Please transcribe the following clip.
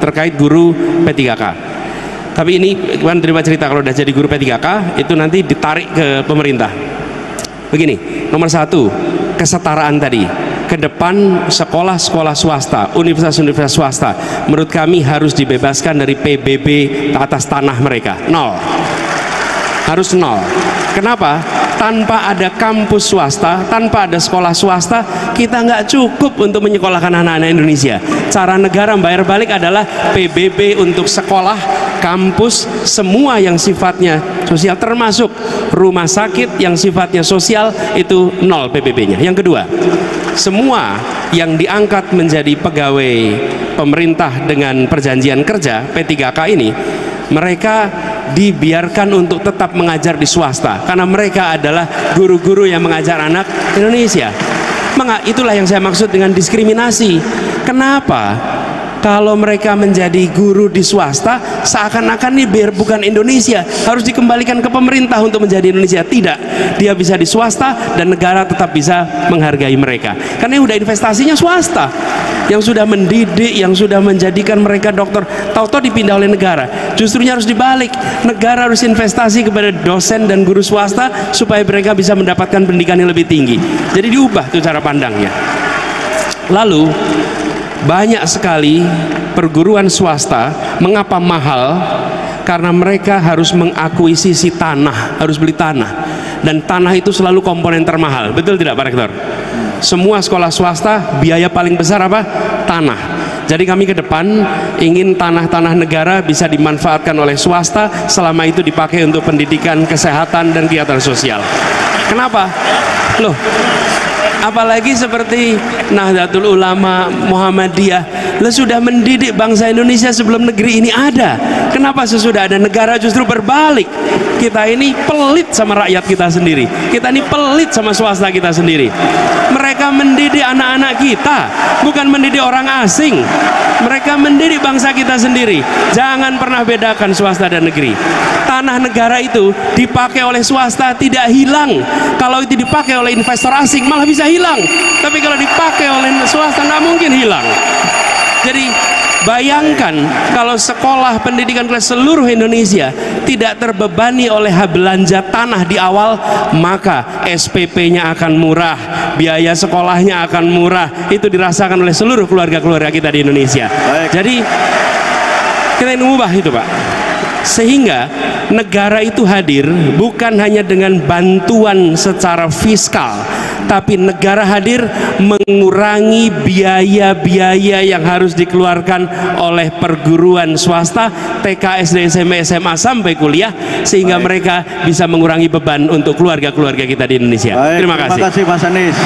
terkait guru P3K. Tapi ini kan terima cerita, kalau udah jadi guru P3K itu nanti ditarik ke pemerintah. Begini, nomor satu, kesetaraan tadi. Ke depan sekolah-sekolah swasta, universitas-universitas swasta, menurut kami harus dibebaskan dari PBB atas tanah mereka. Nol. Harus nol. Kenapa? Tanpa ada kampus swasta, tanpa ada sekolah swasta, kita nggak cukup untuk menyekolahkan anak-anak Indonesia. Cara negara membayar balik adalah PBB untuk sekolah, kampus, semua yang sifatnya sosial, termasuk rumah sakit yang sifatnya sosial, itu nol PBB-nya. Yang kedua, semua yang diangkat menjadi pegawai pemerintah dengan perjanjian kerja P3K ini, mereka dibiarkan untuk tetap mengajar di swasta karena mereka adalah guru-guru yang mengajar anak Indonesia. Itulah yang saya maksud dengan diskriminasi. Kenapa? Kalau mereka menjadi guru di swasta, seakan-akan ini biar bukan Indonesia, harus dikembalikan ke pemerintah untuk menjadi Indonesia. Tidak, dia bisa di swasta dan negara tetap bisa menghargai mereka. Karena udah investasinya swasta, yang sudah mendidik, yang sudah menjadikan mereka dokter, tahu-tahu dipindah oleh negara. Justrunya harus dibalik, negara harus investasi kepada dosen dan guru swasta supaya mereka bisa mendapatkan pendidikan yang lebih tinggi. Jadi diubah tuh cara pandangnya. Lalu banyak sekali perguruan swasta, mengapa mahal? Karena mereka harus mengakuisisi tanah, harus beli tanah, dan tanah itu selalu komponen termahal. Betul tidak Pak Rektor? Semua sekolah swasta biaya paling besar apa? Tanah. Jadi kami ke depan ingin tanah-tanah negara bisa dimanfaatkan oleh swasta, selama itu dipakai untuk pendidikan, kesehatan, dan kegiatan sosial. Kenapa? Loh, apalagi seperti Nahdlatul Ulama, Muhammadiyah, sudah mendidik bangsa Indonesia sebelum negeri ini ada. Kenapa sesudah ada negara justru berbalik? Kita ini pelit sama rakyat kita sendiri, kita ini pelit sama swasta kita sendiri. Mereka mendidik anak-anak kita, bukan mendidik orang asing. Mereka mendidik bangsa kita sendiri. Jangan pernah bedakan swasta dan negeri. Tanah negara itu dipakai oleh swasta tidak hilang. Kalau itu dipakai oleh investor asing malah bisa hilang. Tapi kalau dipakai oleh swasta nggak mungkin hilang. Jadi bayangkan kalau sekolah pendidikan kelas seluruh Indonesia tidak terbebani oleh belanja tanah di awal, maka SPP-nya akan murah, biaya sekolahnya akan murah. Itu dirasakan oleh seluruh keluarga-keluarga kita di Indonesia. Baik. Jadi kita ingin mengubah itu Pak, sehingga negara itu hadir bukan hanya dengan bantuan secara fiskal, tapi negara hadir mengurangi biaya-biaya yang harus dikeluarkan oleh perguruan swasta, TK, SD, SMP, SMA sampai kuliah, sehingga mereka bisa mengurangi beban untuk keluarga-keluarga kita di Indonesia. Terima kasih. Terima kasih Mas Anies.